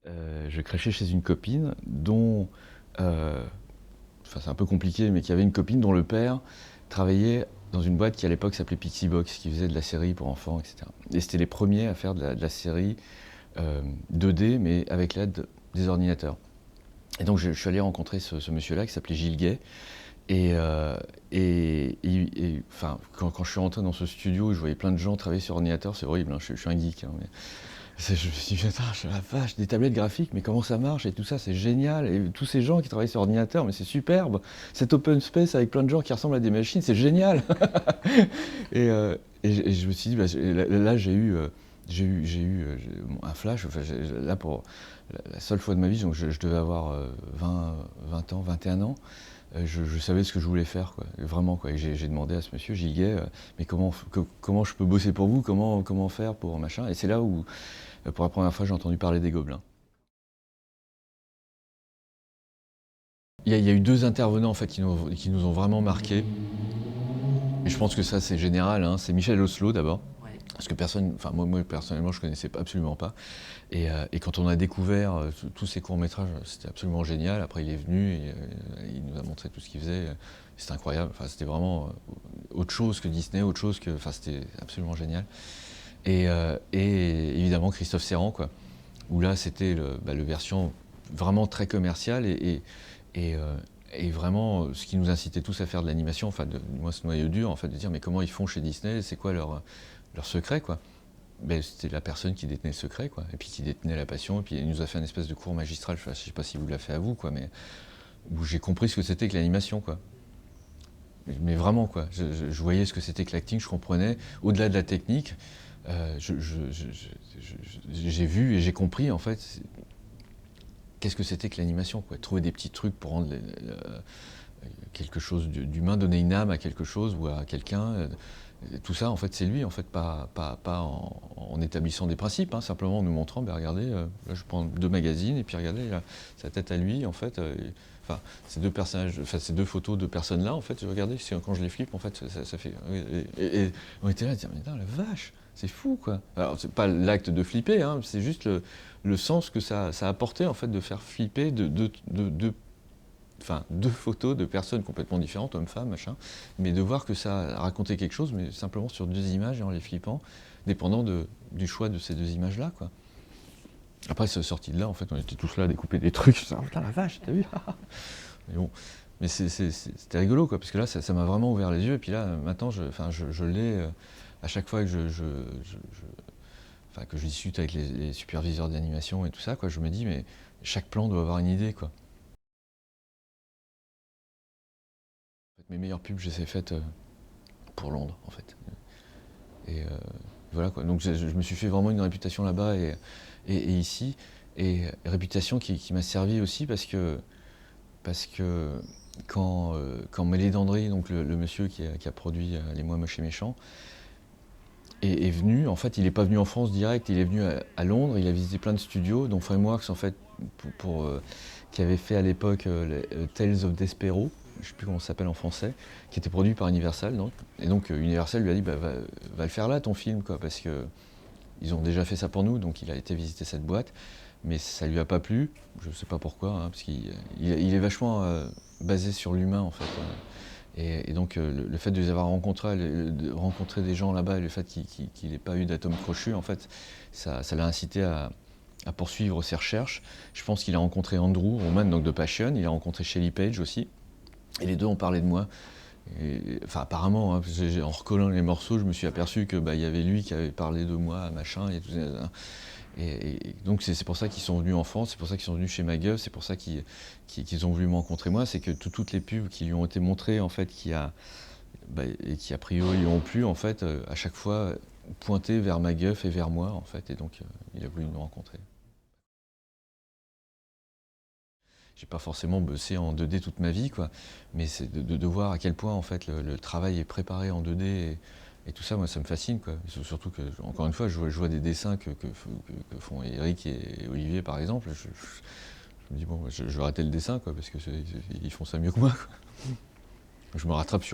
Je crêchais chez une copine dont, enfin c'est un peu compliqué, mais qui avait une copine dont le père travaillait dans une boîte qui à l'époque s'appelait Pixibox, qui faisait de la série pour enfants, etc. Et c'était les premiers à faire de la série 2D, mais avec l'aide des ordinateurs. Et donc je suis allé rencontrer ce monsieur-là qui s'appelait Gilles Gay. Enfin, quand je suis rentré dans ce studio, je voyais plein de gens travailler sur ordinateur, c'est horrible, hein, je suis un geek, hein, mais je me suis dit, putain, la vache, des tablettes graphiques, mais comment ça marche et tout ça, c'est génial. Et tous ces gens qui travaillent sur ordinateur, mais c'est superbe. Cet open space avec plein de gens qui ressemblent à des machines, c'est génial. et, euh, et je me suis dit, bah, là, j'ai eu un flash. Enfin, là, pour la seule fois de ma vie, donc je devais avoir 20 ans, 21 ans. Je savais ce que je voulais faire, quoi. Vraiment, quoi. Et j'ai demandé à ce monsieur, Gilles Gay, mais comment je peux bosser pour vous, comment faire pour machin. Et c'est là où, pour la première fois, j'ai entendu parler des Gobelins. Il y a eu deux intervenants en fait, qui nous ont vraiment marqués. Et je pense que ça, c'est général, hein. C'est Michel Oslo d'abord. Ouais. Parce que personne, enfin moi personnellement, je connaissais absolument pas. Et quand on a découvert tous ces courts-métrages, c'était absolument génial. Après, il est venu et il nous a montré tout ce qu'il faisait. C'était incroyable. Enfin, c'était vraiment autre chose que Disney, autre chose que. Enfin, c'était absolument génial. Et évidemment, Christophe Serrand, quoi. Où là, c'était le version vraiment très commerciale et, euh, et vraiment ce qui nous incitait tous à faire de l'animation, enfin, moi, ce noyau dur, en fait, de dire, mais comment ils font chez Disney, c'est quoi leur secret, quoi. Ben, c'était la personne qui détenait le secret, quoi, et puis qui détenait la passion, et puis il nous a fait une espèce de cours magistral, je sais pas si vous l'a fait à vous, quoi, mais où j'ai compris ce que c'était que l'animation, quoi. Mais vraiment, quoi. Je voyais ce que c'était que l'acting, je comprenais, au-delà de la technique, j'ai vu et j'ai compris, en fait, qu'est-ce que c'était que l'animation, quoi. Trouver des petits trucs pour rendre quelque chose d'humain, donner une âme à quelque chose ou à quelqu'un. Tout ça, en fait, c'est lui, en fait, pas en établissant des principes, hein, simplement en nous montrant, ben regardez, là je prends deux magazines et puis regardez, là, sa tête à lui, en fait. Enfin, ces deux personnages, enfin ces deux photos de personnes là, en fait, regardez, quand je les flippe, en fait, ça fait. Et on était là à dire, mais non, la vache, c'est fou, quoi. Alors, c'est pas l'acte de flipper, hein, c'est juste le sens que ça a apporté, en fait, de faire flipper enfin, deux photos de personnes complètement différentes, hommes-femmes, machin, mais de voir que ça racontait quelque chose, mais simplement sur deux images et en les flippant, dépendant du choix de ces deux images-là, quoi. Après, c'est sorti de là, en fait, on était tous là à découper des trucs, je me disais, oh, putain, la vache, t'as vu? Mais bon, mais c'était rigolo, quoi, parce que là, ça m'a vraiment ouvert les yeux, et puis là, maintenant, je l'ai, à chaque fois que enfin, que je discute avec les superviseurs d'animation et tout ça, quoi, je me dis, mais chaque plan doit avoir une idée, quoi. Mes meilleures pubs, je les ai faites pour Londres, en fait. Et voilà, quoi. Donc je me suis fait vraiment une réputation là-bas et ici. Et réputation qui m'a servi aussi parce que quand Mélie Dandry, donc le monsieur qui a produit Les Moi Moches et Méchants, est venu, en fait, il n'est pas venu en France direct, il est venu à Londres, il a visité plein de studios, dont Frameworks, en fait, qui avait fait à l'époque Tales of Despero, je ne sais plus comment ça s'appelle en français, qui était produit par Universal. Donc. Et donc Universal lui a dit, bah, va le faire là ton film, quoi, parce que ils ont déjà fait ça pour nous, donc il a été visiter cette boîte, mais ça lui a pas plu, je ne sais pas pourquoi, hein, parce qu'il est vachement basé sur l'humain, en fait. Et donc le fait de les avoir rencontrés, de rencontrer des gens là-bas, et le fait qu'il n'ait pas eu d'atome crochu, en fait, ça l'a incité à poursuivre ses recherches. Je pense qu'il a rencontré Andrew Roman, donc de Passion, il a rencontré Shelley Page aussi, et les deux ont parlé de moi. Enfin, apparemment, hein, en recollant les morceaux, je me suis aperçu que y avait lui qui avait parlé de moi, machin, et tout ça. Et donc c'est pour ça qu'ils sont venus en France, c'est pour ça qu'ils sont venus chez Magueuf, c'est pour ça qu'ils ont voulu me rencontrer moi, c'est que toutes les pubs qui lui ont été montrées, en fait, et qui a priori lui ont plu, en fait, à chaque fois pointé vers Magueuf et vers moi, en fait, et donc il a voulu nous rencontrer. J'ai pas forcément bossé en 2D toute ma vie, quoi, mais c'est de voir à quel point, en fait, le travail est préparé en 2D et tout ça, moi, ça me fascine, quoi. Surtout que, encore une fois, je vois des dessins que font Eric et Olivier, par exemple. Je me dis, bon, je vais arrêter le dessin, quoi, parce que ils font ça mieux que moi, quoi. Je me rattrape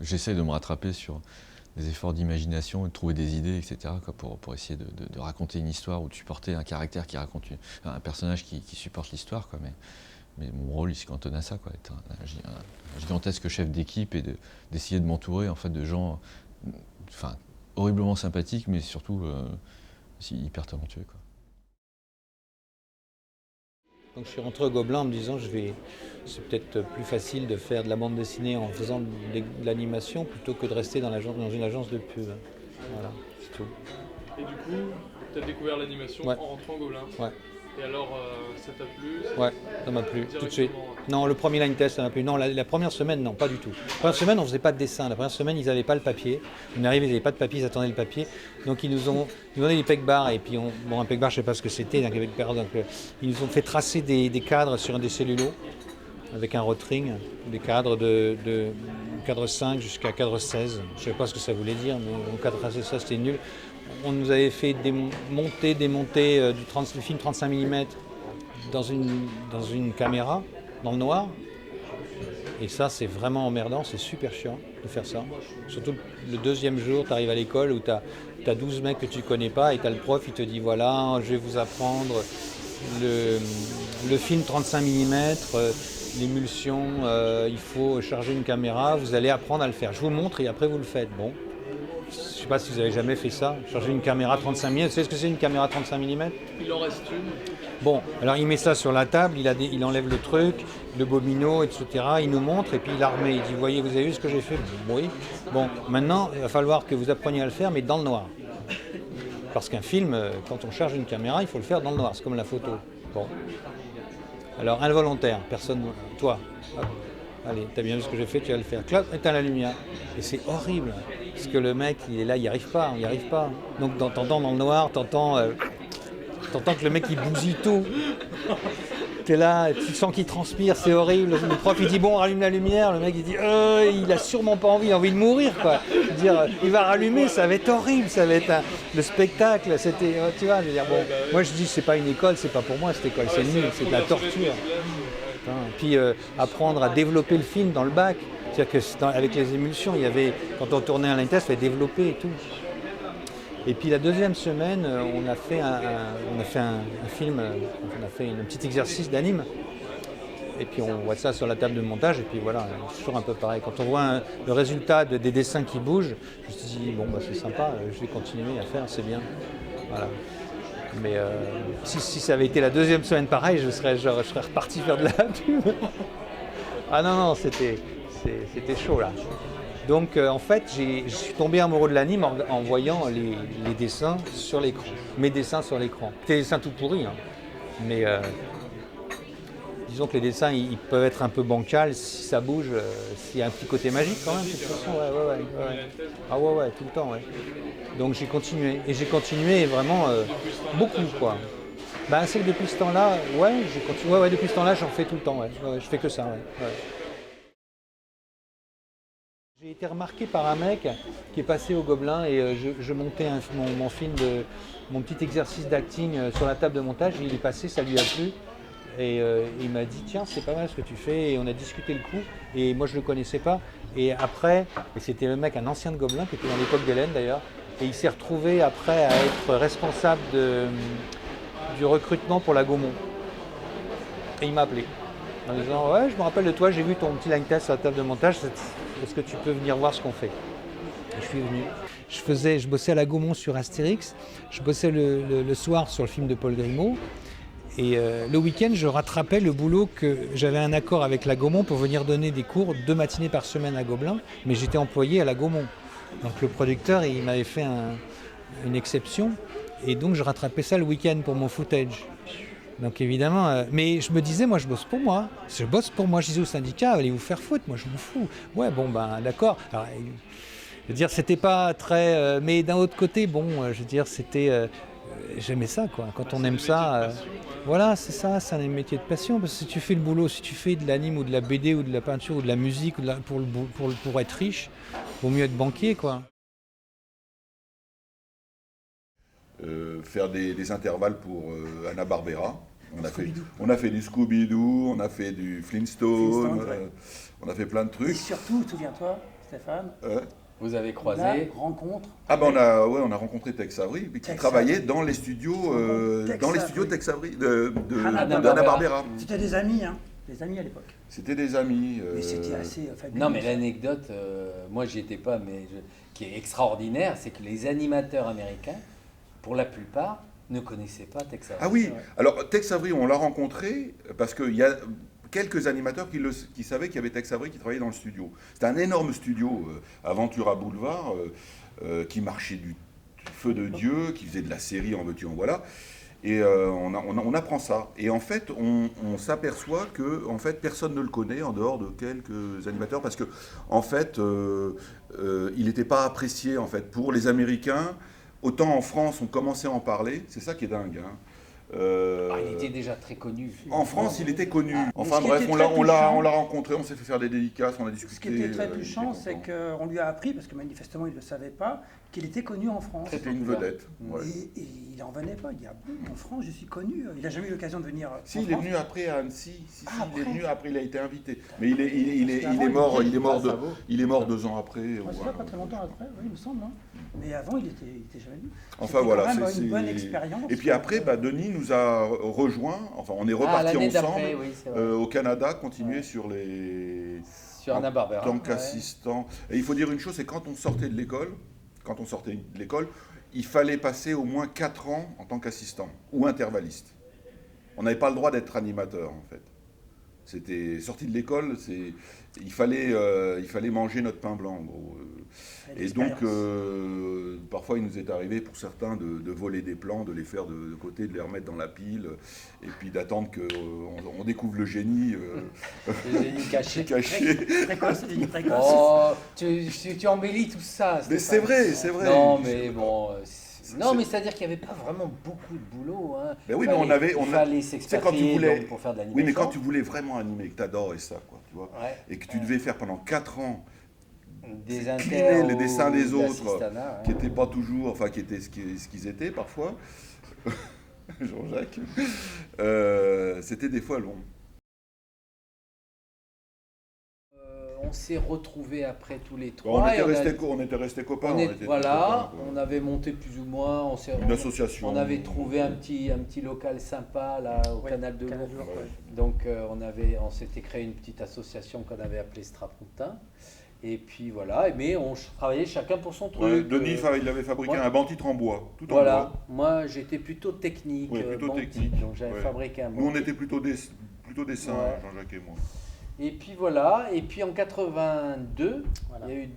j'essaie de me rattraper sur des efforts d'imagination, de trouver des idées, etc. quoi, pour essayer de raconter une histoire ou de supporter un caractère qui raconte un personnage qui supporte l'histoire. Quoi, mais mon rôle, il se cantonne à ça, quoi, être un gigantesque chef d'équipe et d'essayer de m'entourer en fait, de gens enfin, horriblement sympathiques, mais surtout hyper talentueux. Quoi. Donc je suis rentré au Gobelin en me disant c'est peut-être plus facile de faire de la bande dessinée en faisant de l'animation plutôt que de rester dans une agence de pub. Voilà, c'est tout. Et du coup, tu as découvert l'animation en rentrant au Gobelin. Ouais. Et alors, ça t'a plu? Ouais, ça m'a plu, tout de suite. Non, le premier line test, ça m'a plu. Non, la première semaine, non, pas du tout. La première semaine, on ne faisait pas de dessin. La première semaine, ils n'avaient pas le papier. On est arrivé, ils n'avaient pas de papier, ils attendaient le papier. Donc, ils nous ont donné des peg-bars. Et puis, un peg-bar, je ne sais pas ce que c'était. Donc, ils nous ont fait tracer des cadres sur des cellulos avec un rotring, des cadres de cadre 5 jusqu'à cadre 16. Je ne sais pas ce que ça voulait dire, mais au cadre 16, ça, c'était nul. On nous avait fait démonter le film 35 mm dans une caméra, dans le noir. Et ça, c'est vraiment emmerdant, c'est super chiant de faire ça. Surtout le deuxième jour, tu arrives à l'école où tu as 12 mecs que tu connais pas et tu as le prof, il te dit voilà, je vais vous apprendre le film 35 mm, l'émulsion, il faut charger une caméra, vous allez apprendre à le faire. Je vous montre et après vous le faites. Bon. Je ne sais pas si vous avez jamais fait ça, charger une caméra 35 mm. Vous savez ce que c'est une caméra 35 mm? Il en reste une. Bon, alors il met ça sur la table, il enlève le truc, le bobino, etc. Il nous montre et puis il la remet. Il dit, voyez, vous avez vu ce que j'ai fait? Oui. Bon, maintenant, il va falloir que vous appreniez à le faire, mais dans le noir. Parce qu'un film, quand on charge une caméra, il faut le faire dans le noir. C'est comme la photo. Bon. Alors, involontaire, personne... Toi, hop. Allez, t'as bien vu ce que j'ai fait, tu vas le faire. Clap, éteins la lumière. Et c'est horrible. Parce que le mec, il est là, il n'y arrive pas, on n'y arrive pas. Donc t'entends dans le noir, t'entends que le mec il bousille tout. T'es là, tu sens qu'il transpire, c'est horrible. Le prof il dit bon, rallume la lumière. Le mec il dit il a sûrement pas envie, il a envie de mourir quoi. Dire, il va rallumer, ça va être horrible, ça va être le spectacle. C'était, tu vois, je veux dire bon. Moi je dis c'est pas une école, c'est pas pour moi cette école, c'est nul, c'est de la torture. Puis apprendre à développer le film dans le bac. C'est-à-dire qu'avec les émulsions, il y avait, quand on tournait un line test, il fallait développer et tout. Et puis la deuxième semaine, on a fait un film, on a fait un petit exercice d'anime. Et puis on voit ça sur la table de montage, et puis voilà, c'est toujours un peu pareil. Quand on voit le résultat des dessins qui bougent, je me suis dit, bon, bah, c'est sympa, je vais continuer à faire, c'est bien. Voilà. Mais si ça avait été la deuxième semaine pareil, je serais reparti faire de la pub. Ah non, c'était chaud là. Donc en fait, je suis tombé amoureux de l'anime en voyant les dessins sur l'écran. Mes dessins sur l'écran. C'était des dessins tout pourris, hein. Mais disons que les dessins, ils peuvent être un peu bancals si ça bouge, s'il y a un petit côté magique quand même. De toute façon, ouais. Ah ouais, tout le temps, ouais. Donc j'ai continué. Et j'ai continué vraiment beaucoup, quoi. Ben, c'est que depuis ce temps-là, ouais, j'ai continué. Ouais, depuis ce temps-là, j'en fais tout le temps, ouais. Je fais que ça, ouais. J'ai été remarqué par un mec qui est passé au Gobelin et je montais mon petit exercice d'acting sur la table de montage. Il est passé, ça lui a plu. Et il m'a dit tiens c'est pas mal ce que tu fais et on a discuté le coup et moi je le connaissais pas et après et c'était le mec un ancien de Gobelin qui était dans l'époque d'Hélène d'ailleurs et il s'est retrouvé après à être responsable du recrutement pour la Gaumont et il m'a appelé en disant ouais je me rappelle de toi, j'ai vu ton petit line test sur la table de montage, est-ce que tu peux venir voir ce qu'on fait? Et je suis venu, je bossais à la Gaumont sur Astérix, je bossais le soir sur le film de Paul Grimaud. Et le week-end, je rattrapais le boulot que j'avais un accord avec la Gaumont pour venir donner des cours 2 matinées par semaine à Gobelin, mais j'étais employé à la Gaumont. Donc le producteur, il m'avait fait une exception, et donc je rattrapais ça le week-end pour mon footage. Donc évidemment, mais je me disais, moi je bosse pour moi. Je bosse pour moi, je disais au syndicat, allez vous faire foutre, moi je m'en fous. Ouais, bon ben d'accord. Alors, je veux dire, c'était pas très... mais d'un autre côté, bon, je veux dire, c'était... j'aimais ça, quoi. Quand on aime ça, voilà, c'est ça, c'est un métier de passion. Parce que si tu fais le boulot, si tu fais de l'anime ou de la BD ou de la peinture ou de la musique pour être riche, vaut mieux être banquier, quoi. Faire des intervalles pour Hanna-Barbera. On a fait du Scooby-Doo, on a fait du Flintstone, on a fait plein de trucs. Et surtout, souviens-toi, Stéphane, Vous avez La croisé. rencontre. Ah ben on a rencontré Tex Avery, qui Tex travaillait Avery. dans les studios, Tex Avery Hanna-Barbera. d'Hanna Barbera. C'était des amis, hein. Des amis à l'époque. C'était des amis. Mais c'était assez fabuleux. Non, mais l'anecdote, moi j'y étais pas, mais qui est extraordinaire, c'est que les animateurs américains, pour la plupart, ne connaissaient pas Tex Avery. Ah oui, alors Tex Avery, on l'a rencontré parce qu'il y a quelques animateurs qui savaient qu'il y avait Tex Avery qui travaillait dans le studio. C'était un énorme studio, Aventura Boulevard, qui marchait du feu de Dieu, qui faisait de la série en veux-tu en voilà. Et on apprend ça. Et en fait, on s'aperçoit que en fait, personne ne le connaît en dehors de quelques animateurs parce que en fait, il n'était pas apprécié en fait pour les Américains. Autant en France, on commençait à en parler. C'est ça qui est dingue. Hein. Il était déjà très connu. En France, il était connu. Enfin ce qui bref, était on très l'a touchant- rencontré, on s'est fait faire des dédicaces, on a discuté. Ce qui était très il était touchant, content. c'est qu'on lui a appris, parce que manifestement il ne le savait pas, qu'il était connu en France. C'était une vedette. Ouais. Et il n'en venait pas. Il dit, ah bon, en France, je suis connu. Il n'a jamais eu l'occasion de venir. Si, en il est France. venu après à Annecy. Si, Ah, il est après. venu après, il a été invité. Mais il est Parce mort, qu'avant, il est mort 2 ans après. Ouais, c'est voilà. ça, pas très longtemps après, oui, il me semble. Hein. Mais avant, il était jamais venu. Enfin C'était voilà, quand même c'est une bonne expérience. Et puis après, Denis nous a rejoint. Enfin, on est Ah, reparti l'année ensemble d'après, oui, c'est vrai. au Canada, continuer sur les Sur Hanna Barbera. en tant qu'assistant. Et il faut dire une chose, c'est quand on sortait de l'école, il fallait passer au moins 4 ans en tant qu'assistant ou intervalliste. On n'avait pas le droit d'être animateur en fait. C'était sorti de l'école, il fallait manger notre pain blanc en gros. Et donc parfois il nous est arrivé pour certains de voler des plans, de les faire de côté, de les remettre dans la pile, et puis d'attendre qu'on découvre le génie Le génie caché. Précoce, il dit précoce. Oh, tu embellis tout ça. Mais c'est vrai, c'est vrai. Non, mais bon. Non, mais c'est-à-dire qu'il n'y avait pas vraiment beaucoup de boulot. Hein. Ben oui, mais il fallait c'est quand tu s'expatrier voulais, donc, pour faire de l'animation. oui, mais quand tu voulais vraiment animer, que tu adorais ça, quoi, tu vois, Ouais. et que tu devais faire pendant 4 ans Des cliner inters les dessins des ou autres, d'assistanat, qui ouais. n'étaient pas toujours, enfin qui étaient ce qu'ils étaient parfois, Jean-Jacques, c'était des fois long. On s'est retrouvés après tous les On trois. était et restés copains. on on est- était voilà, copains, quoi. on avait monté plus ou moins. Une association. On avait trouvé un petit local sympa là au Ouais, Canal de Canal Lourdes. de Lourdes, ouais. Donc on s'était créé une petite association qu'on avait appelée Strapontin. Et puis voilà, mais on travaillait chacun pour son truc. Ouais, Denis, il avait fabriqué ouais. un banc-titre en bois, tout en Voilà, bois. moi j'étais plutôt technique, Ouais, plutôt banc-titre, technique, donc j'avais ouais. fabriqué un Nous, on banc-titre. était plutôt dessin, Ouais. Jean-Jacques et moi. Et puis voilà, et puis en 82, Voilà. il y a eu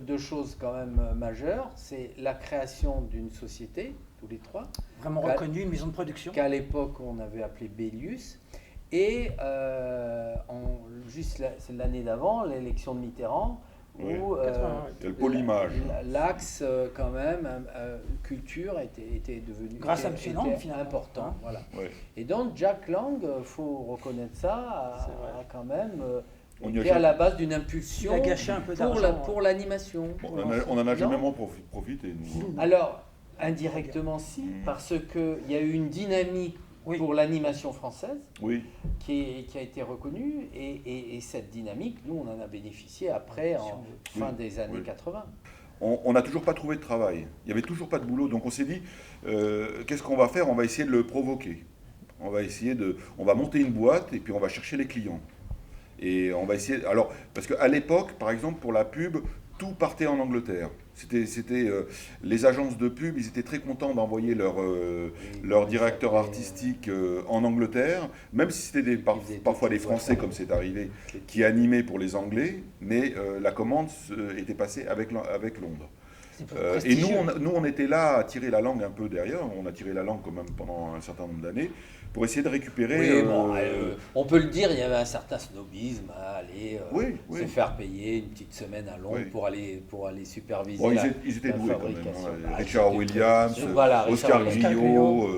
deux choses quand même majeures. C'est la création d'une société, tous les trois, Vraiment reconnu, une maison de production. qu'à l'époque on avait appelée Bélius. Et c'est l'année d'avant, l'élection de Mitterrand, Ouais. où 88. Il y a le polymage. l'axe quand même culture était devenu Grâce à était- M. Lang, était finalement. important. Hein. Voilà. Ouais. Et donc Jack Lang, faut reconnaître ça, C'est vrai. a quand même On y a été à jamais- la base d'une impulsion Il a gâché un peu pour d'argent. pour l'animation. Bon, on en a jamais Non. vraiment profité, nous. Alors, indirectement si, parce qu'il y a eu une dynamique Oui. pour l'animation française Oui. qui a été reconnue, et cette dynamique, nous, on en a bénéficié après, en fin des années Oui. 80. On n'a toujours pas trouvé de travail. Il n'y avait toujours pas de boulot. Donc on s'est dit, qu'est-ce qu'on va faire? On va essayer de le provoquer. On va monter une boîte et puis on va chercher les clients. Et on va essayer. Alors, parce qu'à l'époque, par exemple, pour la pub, tout partait en Angleterre. Les agences de pub, ils étaient très contents d'envoyer leur directeur artistique en Angleterre, même si c'était parfois des Français, comme c'est arrivé, qui animaient pour les Anglais, mais la commande était passée avec Londres. Et nous, on était là à tirer la langue un peu derrière. On a tiré la langue quand même pendant un certain nombre d'années pour essayer de récupérer. Oui, bon, on peut le dire, il y avait un certain snobisme à aller Oui, se oui. faire payer une petite semaine à Londres Oui. pour aller superviser Bon, la, ils étaient la doués quand même. fabrication. Hein. Ah, Richard c'était Williams, très- voilà, Oscar Richard Griot.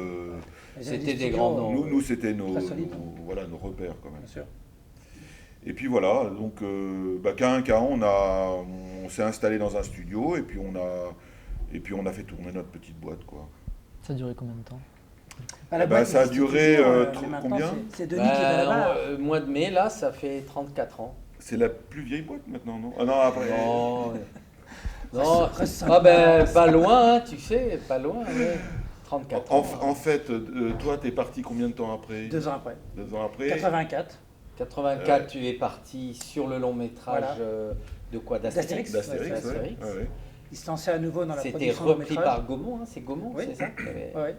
C'était des grands noms. Nous, c'était nos repères quand même. Bien sûr. Et puis voilà, donc qu'à un cas, on s'est installé dans un studio et puis on a fait tourner notre petite boîte, quoi. Ça a duré combien de temps? À la Eh ben, boîte, ça a c'était duré, toujours, trop- mais maintenant, combien c'est Denis qui est à la barre. Mois de mai, là, ça fait 34 ans. C'est la plus vieille boîte maintenant, non? Ah non, après. Non, Non, Presque 5 ah ben, ans. pas loin, hein, tu sais, pas loin. Ouais. 34 ans. En fait, toi, t'es parti combien de temps après? 2 ans après. 2 ans après. 84. 84, tu es parti sur le long métrage Voilà. de quoi? D'Astérix. D'Astérix, Ouais, ouais. Astérix. Ouais. Il se lançait à nouveau dans la C'était production de repris métrage. par Gaumont, hein, c'est Gaumont, Oui. c'est ça qui avait Ouais.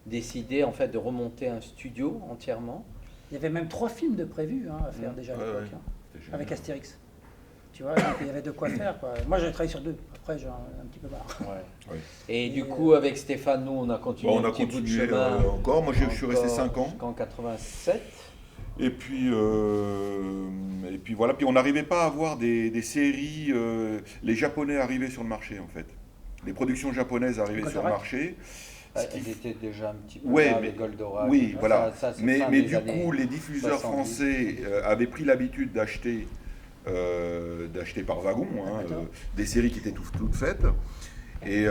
décidé en fait de remonter un studio entièrement. Il y avait même 3 films de prévus à faire déjà à Ouais, l'époque, ouais. hein, C'était génial. avec Astérix. Tu vois, donc il y avait de quoi faire. Quoi. Moi, j'ai travaillé sur 2. Après, j'en ai un petit peu marre. Ouais. Ouais. Et du Et, coup, avec Stéphane, nous, on a continué Bon, on un a petit bout de continué chemin. encore. Moi, je suis resté encore 5 ans. Jusqu'en 87. Et puis voilà. Puis on n'arrivait pas à avoir des séries. Les Japonais arrivaient sur le marché, en fait. Les productions japonaises arrivaient sur le Goldorak. marché. Ce qui Ils étaient déjà un petit peu Ouais, là, mais- avec Goldorak. Oui, Ça, voilà. c'est Mais fin des du années coup, les diffuseurs 70. français avaient pris l'habitude d'acheter par wagon D'accord. des séries qui étaient toutes faites. Et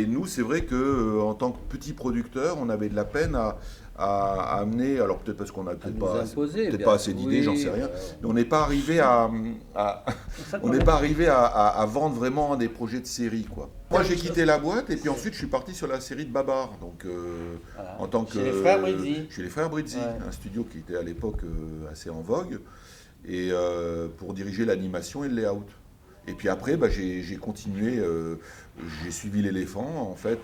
nous, c'est vrai que en tant que petit producteur, on avait de la peine à amener. Alors peut-être parce qu'on n'a à peut-être nous imposer. pas assez d'idées, j'en sais rien. Mais on n'est pas arrivé C'est ça le on n'est problème. pas arrivé à vendre vraiment des projets de série, quoi. Moi, j'ai quitté la boîte et puis ensuite, je suis parti sur la série de Babar. Donc, Voilà. en tant que Chez les frères Brizzi. Chez les frères Brizzi, Ouais. un studio qui était à l'époque assez en vogue, et pour diriger l'animation et le layout. Et puis après, j'ai continué, j'ai suivi l'éléphant en fait,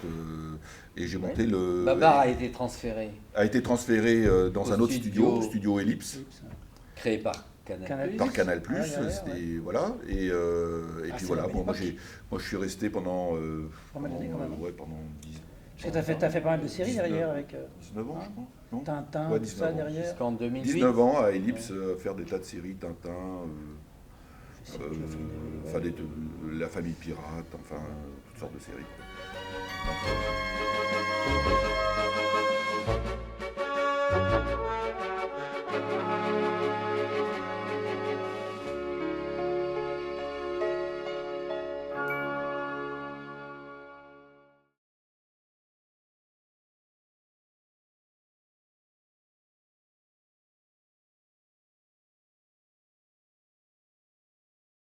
et j'ai monté le. Babar a été transféré, a été transféré dans Au un autre studio. studio Ellipse, créé par Canal+. Canal+. par Canal+. Ouais, ouais, C'était voilà, et Ah, puis c'est voilà. la belle Bon, moi époque. je suis resté pendant Pas mal d'années, quand même. ouais, pendant 10. Parce que t'as fait pas mal de séries 19. derrière avec 19 ans, je crois. Non Tintin, Ouais, tout 19 ça ans. derrière. Jusqu'en 2008. 19 ans à Ellipse, faire des tas de séries, Tintin, Je sais plus, enfin, la famille pirate, enfin toutes sortes de séries. Quoi.